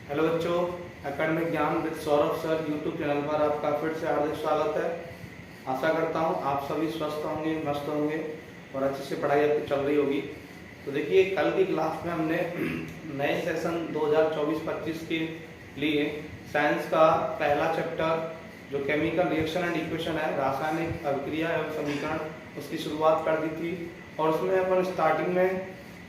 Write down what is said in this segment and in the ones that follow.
Hello बच्चों, academic ज्ञान with Saurabh sir YouTube channel पर आपका फिर से हार्दिक स्वागत है। आशा करता हूँ आप सभी स्वस्थ होंगे, मस्त होंगे और अच्छे से पढ़ाई आपकी चल रही होगी। तो देखिए, कल की क्लास में हमने नए सेशन 2024-25 के लिए साइंस का पहला चैप्टर जो केमिकल रिएक्शन एंड इक्वेशन है, रासायनिक अभिक्रिया एवं समीकरण, उसकी शुरुआत कर दी थी। और उसमें अपन स्टार्टिंग में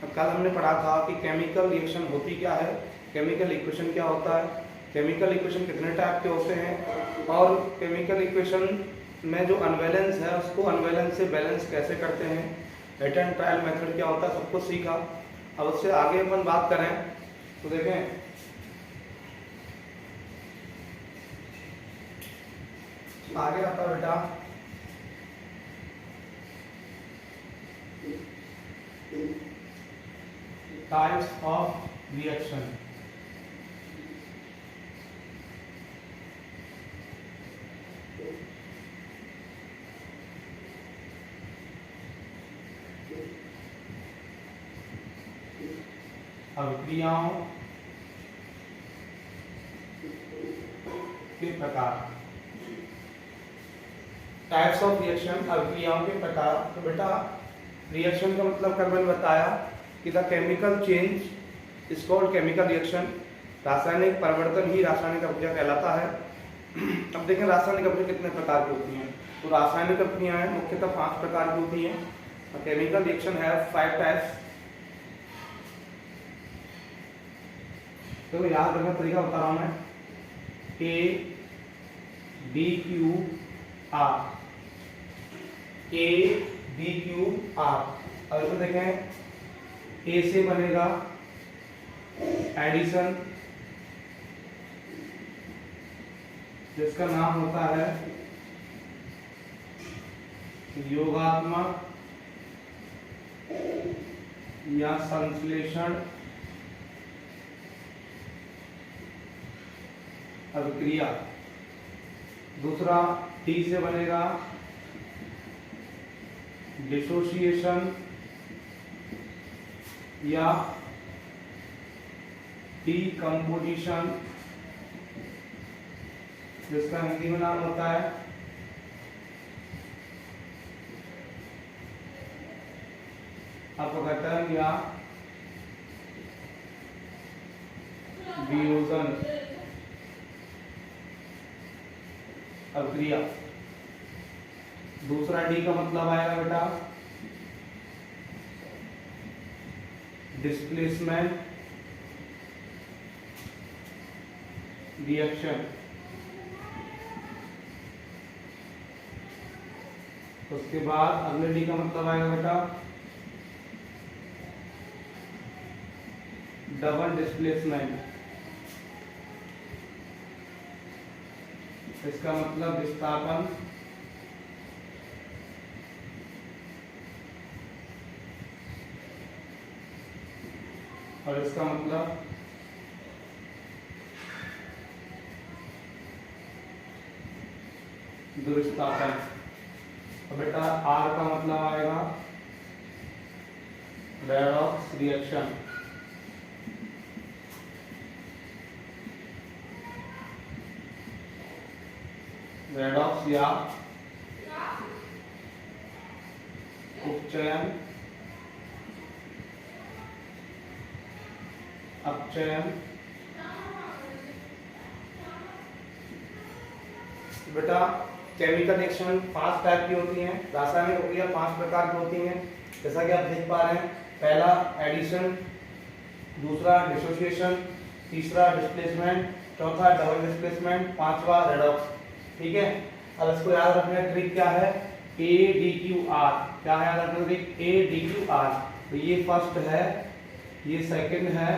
कल हमने पढ़ा था कि केमिकल रिएक्शन होती क्या है, केमिकल इक्वेशन क्या होता है, केमिकल इक्वेशन कितने टाइप के होते हैं और केमिकल इक्वेशन में जो अनबैलेंस है उसको अनबैलेंस से बैलेंस कैसे करते हैं, हिट एंड ट्रायल मेथड क्या होता है, सब कुछ सीखा। अब उससे आगे अपन बात करें तो देखें आगे आता है बेटा टाइप्स ऑफ रिएक्शन। अभिक्रियाओं के प्रकार, टाइप्स ऑफ रिएक्शन, अभिक्रियाओं के प्रकार। तो बेटा रिएक्शन का मतलब कल मैंने बताया कि the chemical change is called chemical reaction. रासायनिक परिवर्तन ही रासायनिक अभिक्रिया कहलाता है। अब देखें रासायनिक अभिक्रिया कितने प्रकार की होती हैं। तो रासायनिक अभिक्रियाएं मुख्यतः 5 प्रकार की होती हैं। केमिकल रिएक्शन है 5 टाइप्स। तो याद रखना तरीका बता रहा हूं मैं। A D Q R, A D Q R. अब इसमें देखें, ए से बनेगा एडिशन जिसका नाम होता है योगात्मक या संश्लेषण अभिक्रिया। दूसरा टी से बनेगा डिसोसिएशन या डीकम्पोजिशन जिसका हिंदी में नाम होता है अपघटन या वियोजन अभिक्रिया। दूसरा डी का मतलब आएगा बेटा डिस्प्लेसमेंट रिएक्शन। उसके बाद अगले डी का मतलब आएगा बेटा डबल डिस्प्लेसमेंट। इसका मतलब विस्थापन और इसका मतलब दुर्विस्थापन। तो बेटा आर का मतलब आएगा रेडॉक्स रिएक्शन। रेडॉक्स या उपचयन अपचयन। बेटा केमिकल रिएक्शन 5 टाइप की होती हैं। रासायनिक अभिक्रिया 5 प्रकार की होती हैं, जैसा कि आप देख पा रहे हैं। पहला एडिशन, दूसरा डिसोसिएशन, तीसरा डिस्प्लेसमेंट, चौथा डबल डिस्प्लेसमेंट, पांचवा रेडॉक्स। ठीक है। अब इसको याद रखने का ट्रिक क्या है, ए डी क्यू आर। क्या है याद रखने का trick, A D Q R. तो ये फर्स्ट है, ये सेकंड है,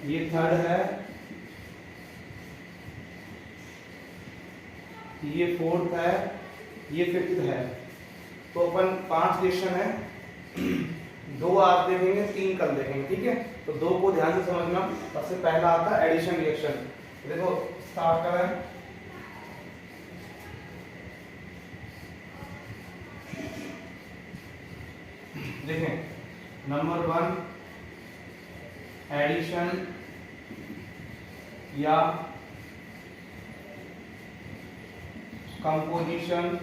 ये थर्ड है, ये फोर्थ है, ये फिफ्थ है। तो अपन 5 रिएक्शन है, 2 आज देखेंगे, 3 कल देखेंगे। ठीक है। तो 2 को ध्यान से समझना। सबसे पहला आता है एडिशन रिएक्शन। देखो स्टार्ट करें। देखें नंबर 1 एडिशन या कंपोजिशन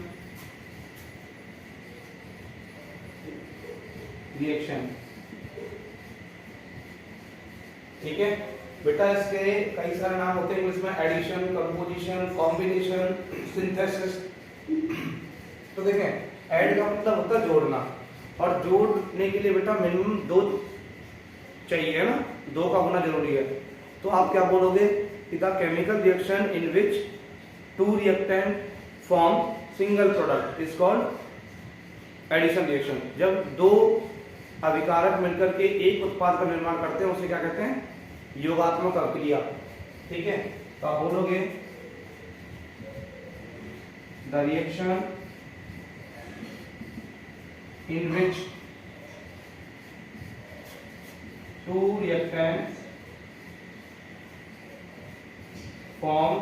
रिएक्शन। ठीक है बेटा, इसके कई सारे नाम होते हैं इंग्लिश में, एडिशन, कंपोजिशन, कॉम्बिनेशन, सिंथेसिस। तो देखें ऐड का मतलब होता है जोड़ना, और जोड़ने के लिए बेटा मिनिमम 2 चाहिए ना, 2 का होना जरूरी है। तो आप क्या बोलोगे कि the chemical reaction in which 2 reactant form single product is called addition reaction. जब 2 अभिकारक मिलकर के एक उत्पाद का निर्माण करते हैं उसे क्या कहते हैं, योगात्मक अभिक्रिया। ठीक है, तो आप बोलोगे the reaction in which 2 reactants form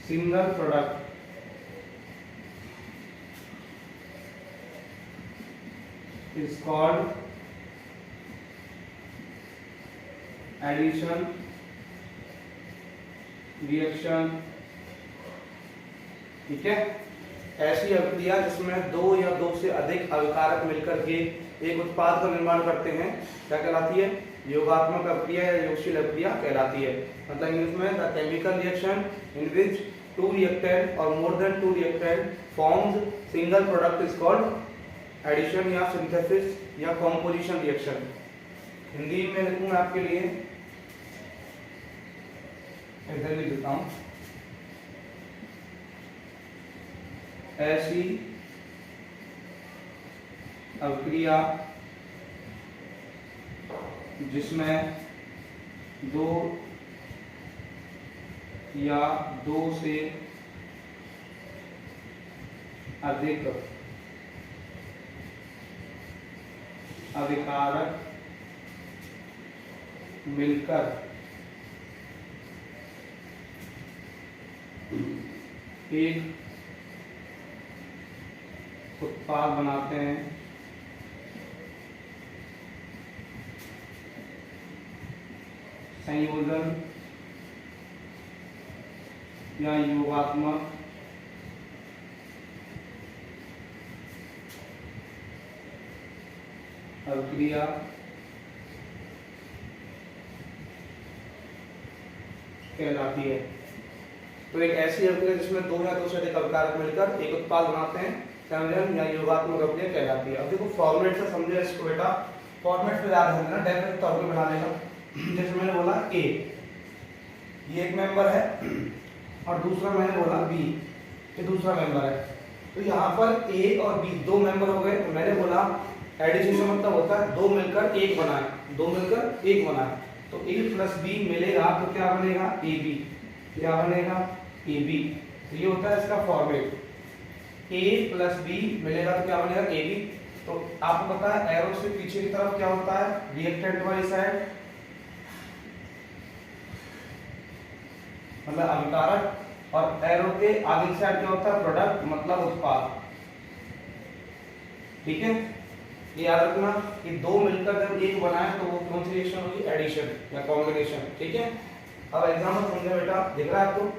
single product is called addition reaction। ठीक है, ऐसी अभिक्रिया जिसमें 2 या 2 से अधिक अभिकारक मिलकर के एक उत्पाद का निर्माण करते हैं क्या कहलाती है, योगात्मक अभिक्रिया या योगशील अभिक्रिया कहलाती है। मतलब इंग्लिश में the chemical reaction in which 2 reactant और more than 2 reactant forms single product is called addition या सिंथेसिस या कॉम्पोजिशन रिएक्शन। हिंदी में लिखूंगा आपके लिए, इधर लिख देता हूं, ऐसी अभिक्रिया जिसमें 2 या 2 से अधिक अभिकारक मिलकर एक उत्पाद बनाते हैं, संयोजन या योगात्मक अभिक्रिया कहलाती है। तो एक ऐसी अभिक्रिया जिसमें 2 या 2 से अधिक अभिकारक मिलकर एक उत्पाद बनाते हैं, संयोजन या योगात्मक अभिक्रिया कहलाती है। अब देखो फॉर्मेट से समझे इसको बेटा, फॉर्मेट पे याद रखना डेफिनेट तौर पे बनाने का। जैसे मैंने बोला ए, ये एक मेंबर है, और दूसरा मैंने बोला बी, ये दूसरा मेंबर है। तो यहाँ पर ए और बी 2 मेंबर हो गए। तो मैंने बोला एडिशन का मतलब होता है 2 मिलकर 1 बनाए, 2 मिलकर 1 बनाए। तो ए प्लस बी मिलेगा तो क्या बनेगा, ए बी। क्या बनेगा, ए बी। तो ये होता है इसका फॉर्मेट, ए प्लस बी मिलेगा तो क्या बनेगा, ए बी। तो आपको पता है एरो से पीछे की तरफ क्या होता है, रिएक्टेंट वाली साइड, मतलब अभिकारक, और एरो के आगे की साइड क्या होता है, प्रोडक्ट मतलब उत्पाद। ठीक है, ये याद रखना कि 2 मिलकर जब 1 बनाए तो वो कौन सी रिएक्शन होगी, एडिशन या कॉम्बिनेशन। ठीक है, अब एग्जांपल समझे बेटा, दिख रहा है आपको,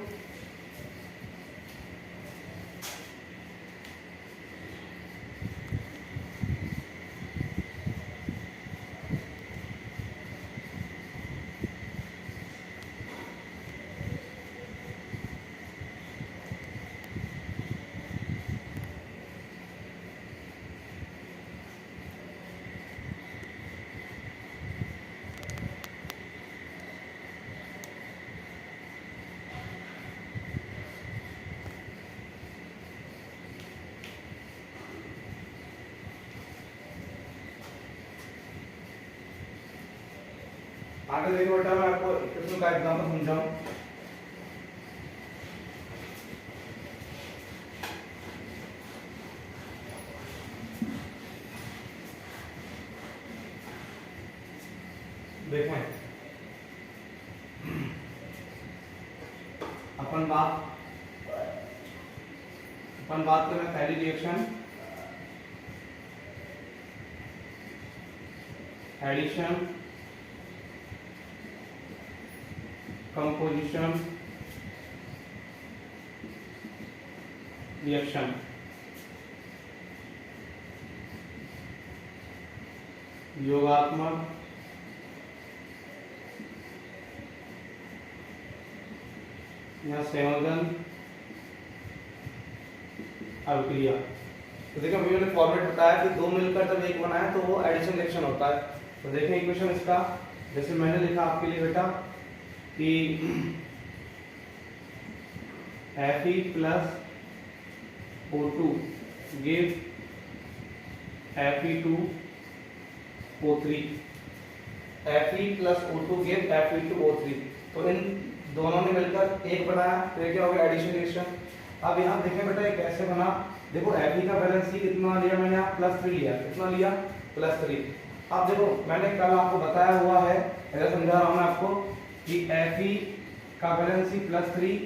आगे देखो बेटा, मैं आपको किस्म का एग्जांपल समझाऊं। देखें अपन बात करें पहली रिएक्शन एडिशन, कंपोजिशन, रिएक्शन। योगात्मक, या संयोजन, अभिक्रिया। तो देखिए अभी मैंने फॉर्मेट बताया कि दो मिलकर जब एक बनाए तो वो एडिशन रिएक्शन होता है। तो देखें इक्वेशन इसका, जैसे मैंने लिखा आपके लिए बेटा कि Fe plus O2 give Fe2O3, Fe plus O2 give Fe2O3। तो इन दोनों ने मिलकर एक बनाया, तो ये क्या हो गया एडिशन रिएक्शन। अब यहाँ देखें बेटा ये कैसे बना, देखो Fe का बैलेंस कितना लिया मैंने यहाँ +3 लिया, कितना लिया +3। अब देखो मैंने कल आपको बताया हुआ है, ऐसा समझा रहा हूँ मैं आपको कि Fe का बैलेंस +3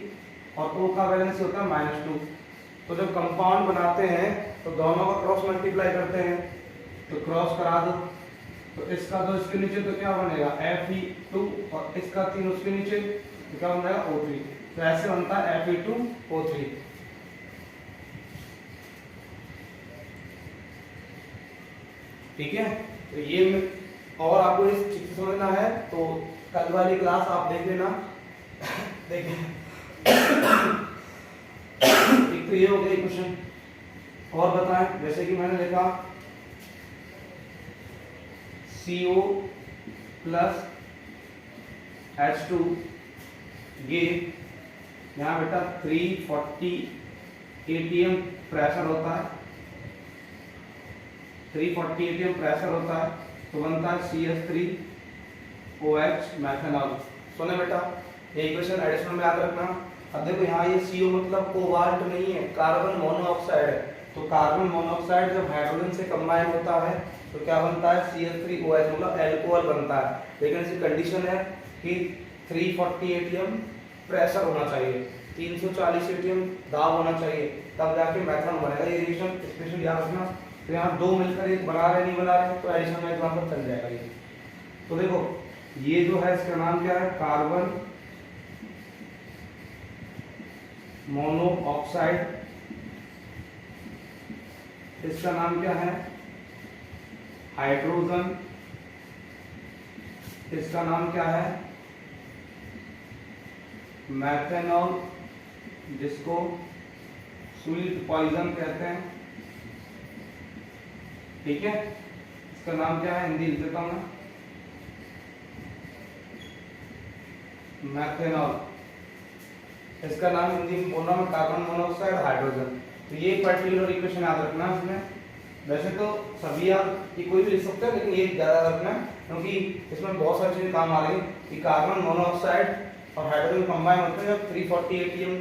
और O का बैलेंस होता है -2। तो जब कंपाउंड बनाते हैं तो दोनों का क्रॉस मल्टीप्लाई करते हैं, तो क्रॉस करा दो, तो इसका 2 इसके नीचे तो क्या बनेगा Fe2 और इसका 3 उसके नीचे तो क्या बनेगा O3। तो ऐसे बनता है Fe2O3। ठीक है, तो ये और आपको इस चीज से समझना है तो कल वाली क्लास आप देख लेना। देखिए एक तो ये हो गया क्वेश्चन, और बताएं जैसे कि मैंने लिखा CO प्लस H2 ये यहाँ बेटा 340 atm प्रेशर होता है, 340 atm प्रेशर होता है, तो बनता है CH3OH मैथेनॉल। सुने बेटा ये इक्वेशन एडिशन में याद रखना। अब देखो यहाँ ये CO मतलब कोबाल्ट नहीं है, कार्बन मोनोऑक्साइड है। तो कार्बन मोनोऑक्साइड जब हाइड्रोजन से कंबाइन होता है तो क्या बनता है CH3OH मतलब एल्कोहल बनता है। लेकिन इसकी कंडीशन है कि 340 atm प्रेशर होना चाहिए, 340 atm दाब होना चाहिए, तब जाके मैथेनॉल बनेगा। ये रिएक्शन स्पेशल याद रखना। तो यहाँ दो मिलकर एक बना रहे नहीं बना रहे तो एडिशन में वहां पर चल जाएगा ये। तो देखो ये जो है इसका नाम क्या है, कार्बन मोनोऑक्साइड, इसका नाम क्या है हाइड्रोजन, इसका नाम क्या है मैथेनॉल, जिसको स्वीट पॉइजन कहते हैं। ठीक है, इसका नाम क्या है हिंदी लिख देता हूं मैं मैथेनॉल, इसका नाम हिंदी में बोलना मैं कार्बन मोनोऑक्साइड हाइड्रोजन। तो ये पर्टिकुलर इक्वेशन याद रखना इसमें। वैसे तो सभी आप ये कोई भी लिख सकते हैं लेकिन ये ज्यादा रखना क्योंकि इसमें बहुत सारी चीजें काम आ रही है कि कार्बन मोनोऑक्साइड और हाइड्रोजन कंबाइन होते हैं जब 340 atm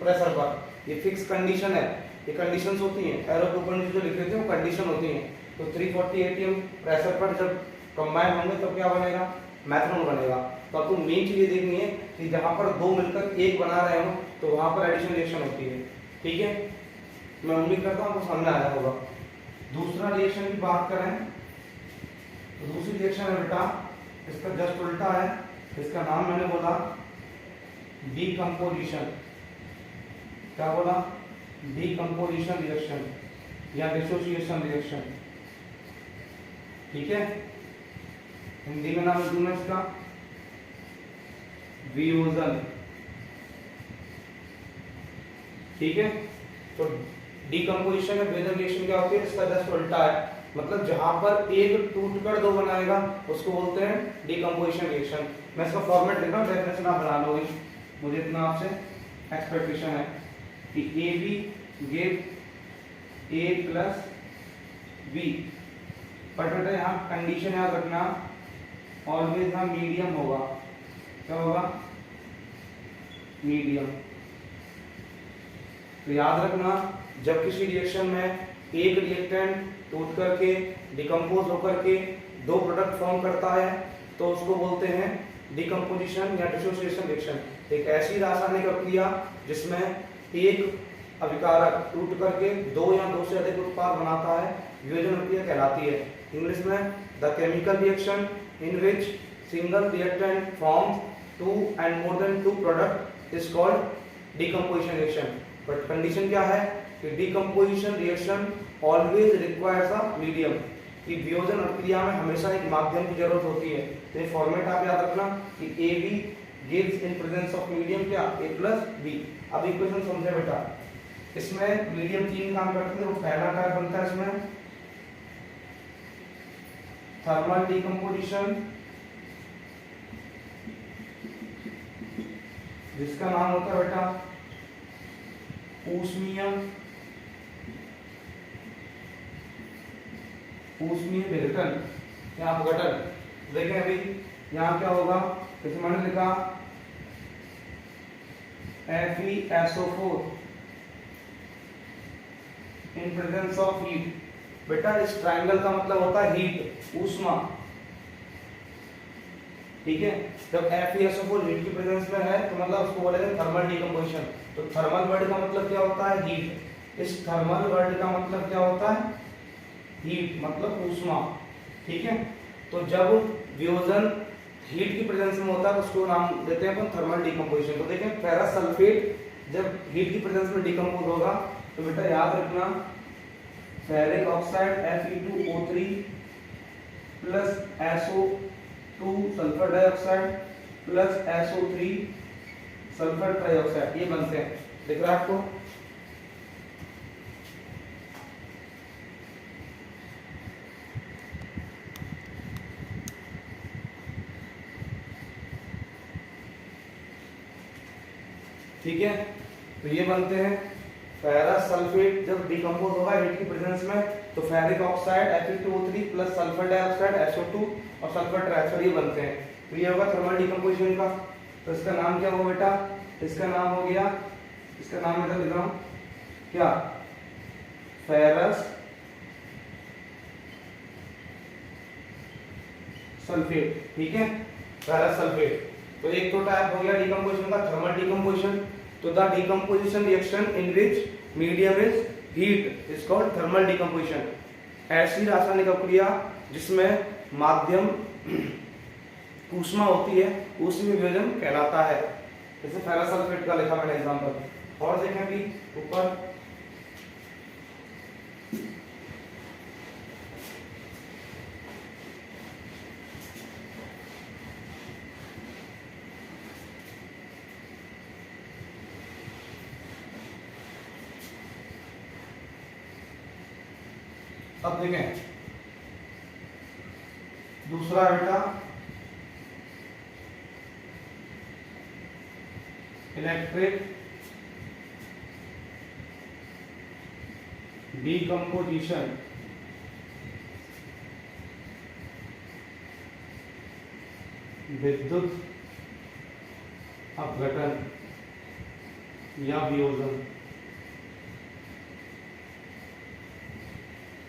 प्रेशर पर। ये फिक्स कंडीशन है, ये कंडीशंस होती हैं, एरो के ऊपर जो लिख रहे थे वो कंडीशन होती हैं। तो 340 atm प्रेशर पर जब कंबाइन होंगे तब क्या बनेगा मैथेनॉल बनेगा। तो आपको मेन चीज ये देखनी है कि जहां पर दो मिलकर एक बना रहे हो तो वहां पर एडिशन रिएक्शन होती है। ठीक है, मैं उम्मीद करता हूं आपको समझ आया होगा। दूसरा रिएक्शन की बात करें तो दूसरी रिएक्शन है बेटा इसका जस्ट उल्टा है, इसका नाम मैंने बोला डीकंपोजिशन। क्या बोला, डीकंपोजिशन रिएक्शन या डिसोसिएशन रिएक्शन। ठीक है, हिंदी में नाम दूंगा इसका वियोजन। ठीक है, तो डीकंपोजिशन में बेजल रिएक्शन क्या होती है, इसका जस्ट उल्टा है, मतलब जहां पर एक टूटकर दो बनाएगा उसको बोलते हैं डीकंपोजिशन रिएक्शन। मैं इसका फॉर्मेट लिख रहा हूं, डेफिनेशन आप बना लो, मुझे इतना आपसे एक्सपेक्टेशन है कि AB give A plus B। But बेटा यहाँ कंडीशन याद रखना ऑलवेज यहाँ मीडियम होगा। क्या होगा, मीडियम। तो याद रखना जब किसी रिएक्शन में एक रिएक्टेंट टूट करके डिकम्पोज होकर के दो प्रोडक्ट फॉर्म करता है तो उसको बोलते हैं डिकम्पोजिशन या डिसोसिएशन रिएक्शन। एक ऐसी रासायनिक प्रक्रिया जिसमें एक अभिकारक टूट करके दो या दो से अधिक उत्पाद बनाता है, वियोजन प्रक्रिया कहलाती है। इंग्लिश में the chemical reaction in which single reactant forms two and more than two product is called decomposition reaction. But condition क्या है कि decomposition reaction always requires a medium, कि वियोजन प्रक्रिया में हमेशा एक माध्यम की जरूरत होती है। तो ये फॉर्मेट आप याद रखना कि A B gives in presence of medium क्या ए प्लस बी। अब इक्वेशन समझे बेटा, इसमें मीडियम तीन काम करते हैं। वो पहला टाइप बनता है इसमें थर्मल डीकंपोजिशन, जिसका नाम होता है बेटा ऊष्मीय विघटन या अपघटन। देखें अभी यहाँ क्या होगा, जैसे मैंने लिखा FeSO4 in presence of heat. बेटा इस ट्रायंगल का मतलब होता है हीट, ऊष्मा, ठीक है। जब FeSO4 हीट की प्रेजेंस में है तो मतलब उसको बोलेंगे थर्मल डीकंपोजिशन। तो थर्मल वर्ड का मतलब क्या होता है हीट, इस थर्मल वर्ड का मतलब क्या होता है हीट, मतलब ऊष्मा, ठीक है। तो जब वियोजन हीट की प्रेजेंस में होता है तो उसको नाम देते हैं अपन थर्मल डीकंपोजिशन। तो देखें फेरस सल्फेट जब हीट की प्रेजेंस में डीकंपोज होगा तो बेटा याद रखना ferric oxide Fe2O3 plus SO2 sulphur dioxide plus SO3 sulphur trioxide, ये बनते हैं। दिख रहा है आपको? ठीक है, तो ये बनते हैं फेरस सल्फेट जब डिकम्पोज होगा हीट की प्रेजेंस में तो ferric oxide Fe2O3 plus sulphur dioxide SO2 और सल्फर ट्राइऑक्साइड ये बनते हैं। तो ये होगा थर्मल डिकम्पोजिशन का। तो इसका नाम क्या होगा बेटा, इसका नाम हो गया, इसका नाम मैं लिख रहा हूं क्या, फेरस सल्फेट, ठीक है, फेरस सल्फेट। तो एक तो टाइप हो गया डिकम्पोजिशन का थर्मल डिकम्पोजिशन। तो the decomposition reaction in which medium is heat is called thermal decomposition. ऐसी रासायनिक प्रक्रिया जिसमें माध्यम ऊष्मा होती है ऊष्मीय वियोजन कहलाता है। जैसे फेरस सल्फेट का लिखा मैंने एग्जांपल। और देखें भी ऊपर अब देखें दूसरा बेटा इलेक्ट्रिक डीकंपोजिशन। विद्युत अपघटन या वियोजन।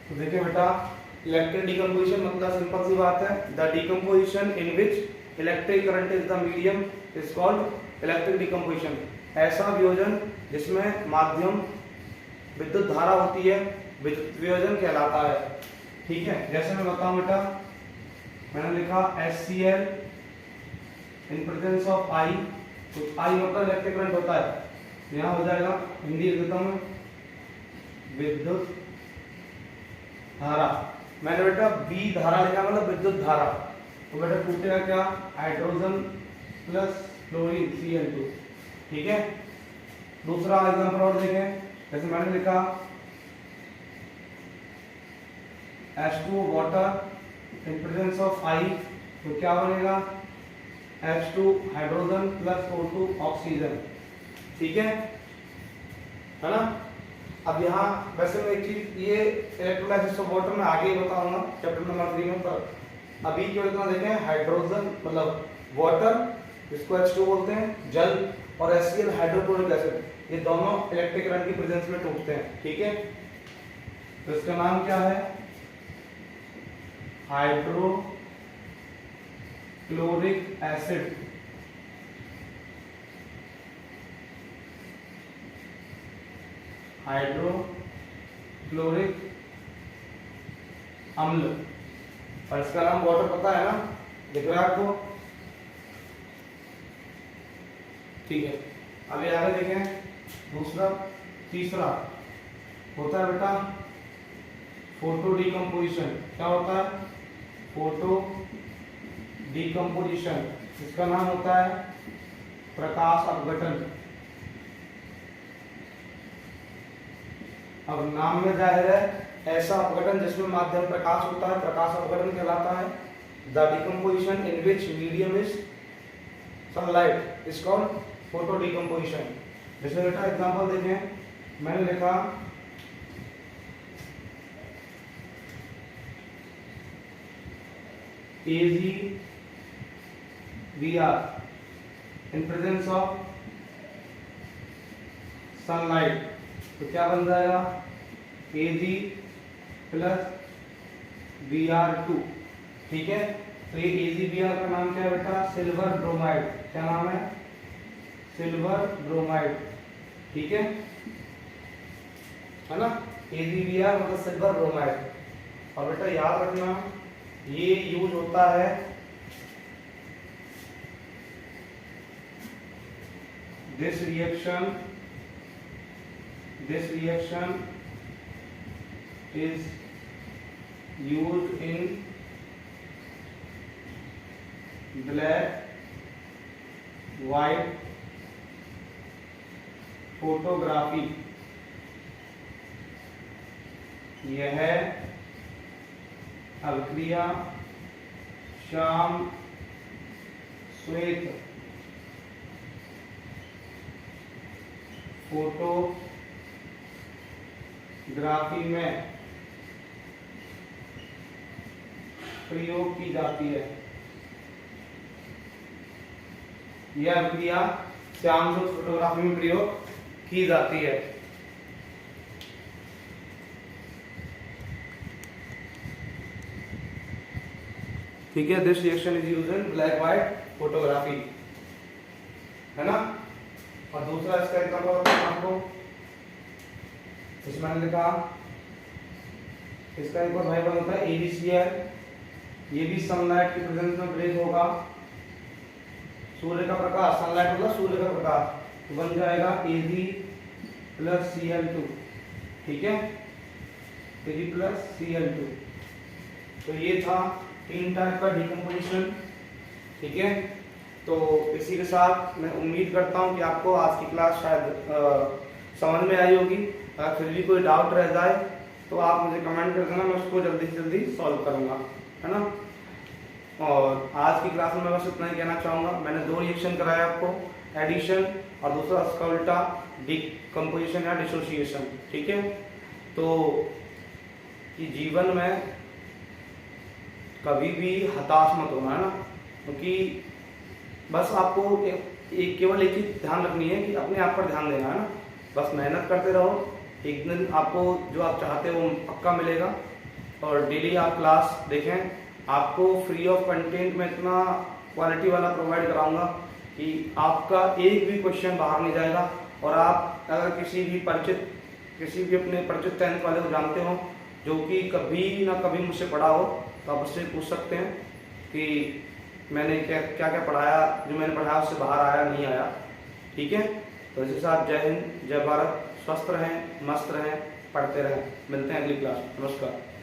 तो देखिए बेटा इलेक्ट्रिक डीकंपोजिशन मतलब सिंपल सी बात है, the decomposition in which electric current is the medium is called electric decomposition. ऐसा वियोजन जिसमें माध्यम विद्युत धारा होती है विद्युत वियोजन कहलाता है, ठीक है। जैसे मैं बताऊं बेटा, मैंने लिखा HCl in presence of I, तो I मतलब इलेक्ट्रिक करंट होता है, यहाँ हो जाएगा हिंदी लिख देता हूं विद्युत धारा। मैंने बेटा बी धारा लिखा मतलब विद्युत धारा। तो बेटा टूटेगा क्या, हाइड्रोजन प्लस क्लोरीन Cl2, ठीक है। दूसरा एग्जांपल और देखें, जैसे मैंने लिखा H2O water in presence of I, तो क्या बनेगा H2 hydrogen plus O2 oxygen, ठीक है ना। अब यहाँ वैसे मैं एक चीज ये इलेक्ट्रोलाइसिस ऑफ वाटर में आगे ही बताऊंगा चैप्टर नंबर 3 में, पर अभी केवल इतना देखें हाइड्रोजन मतलब वाटर जिसको H2 बोलते हैं जल और HCl हाइड्रोक्लोरिक एसिड, ये दोनों इलेक्ट्रिक करंट की प्रेजेंस में टूटते हैं, ठीक है। तो इसका नाम क्या है हाइड्रोक्लोरिक एसिड। हाइड्रोक्लोरिक अम्ल, और इसका नाम वाटर पता है ना, दिख रहा है आपको? ठीक है, अभी आगे देखें। दूसरा, तीसरा होता है बेटा फोटो डिकम्पोजिशन। क्या होता है? Photo decomposition. इसका नाम होता है प्रकाश अपघटन। अब नाम में जाहिर है ऐसा अपघटन जिसमें माध्यम प्रकाश होता है, प्रकाश अपघटन कहलाता है। The decomposition in which medium is sunlight is called photo decomposition. जैसे बेटा एग्जांपल देखें, मैंने लिखा AgBr in presence of sunlight, तो क्या बन जाएगा? Ag plus Br2। ठीक है, तो ये AgBr का नाम क्या है बेटा? Silver bromide. क्या नाम है? Silver bromide. ठीक है ना? AgBr मतलब सिल्वर ब्रोमाइड। और बेटा याद रखना, ये यूज होता है this reaction is used in black white photography। यह अभिक्रिया श्याम श्वेत फोटोग्राफी में प्रयोग की जाती है। यह अभिक्रिया श्याम श्वेत फोटोग्राफी में प्रयोग की जाती है। ठीक है, this reaction is used in black white photography, है ना? और दूसरा इसका एग्जांपल आपको इसमें मैंने लिखा, इसका एक और भाई बनता है AgCl। ये भी सनलाइट की प्रेजेंस में ब्रेक होगा। सूर्य का प्रकाश, सनलाइट मतलब सूर्य का प्रकाश, तो बन जाएगा Ag प्लस Cl2। ठीक है, Ag प्लस Cl2। तो ये था 3 टाइप का डिकम्पोजिशन। ठीक है, तो इसी के साथ मैं उम्मीद करता हूँ कि आपको आज की क्लास शायद समझ में आई होगी। अगर फिर भी कोई डाउट रह जाए तो आप मुझे कमेंट कर देना, मैं उसको जल्दी से जल्दी सॉल्व करूँगा, है ना? और आज की क्लास में मैं बस इतना ही कहना चाहूँगा। मैंने 2 रिएक्शन कराए आपको, एडिशन और दूसरा उसका उल्टा डिकम्पोजिशन या डिसोसिएशन। ठीक है, तो कि जीवन में कभी भी हताश मत होना, है ना? क्योंकि बस आपको केवल एक ही ध्यान रखनी है कि अपने आप पर ध्यान देना, है ना? बस मेहनत करते रहो, एक दिन आपको जो आप चाहते हो वो पक्का मिलेगा। और डेली आप क्लास देखें, आपको फ्री ऑफ कंटेंट में इतना क्वालिटी वाला प्रोवाइड कराऊंगा कि आपका एक भी क्वेश्चन बाहर नहीं जाएगा। और आप अगर किसी भी अपने परिचित 10th वाले को जानते हो जो कि कभी ना कभी मुझसे पढ़ा हो, तो आप उससे पूछ सकते हैं कि मैंने क्या क्या पढ़ाया, जो मैंने पढ़ाया उससे बाहर आया नहीं आया। ठीक है, तो इसी के साथ जय हिंद, जय भारत, स्वस्थ रहें, मस्त रहें, पढ़ते रहें। मिलते हैं अगली क्लास में। नमस्कार।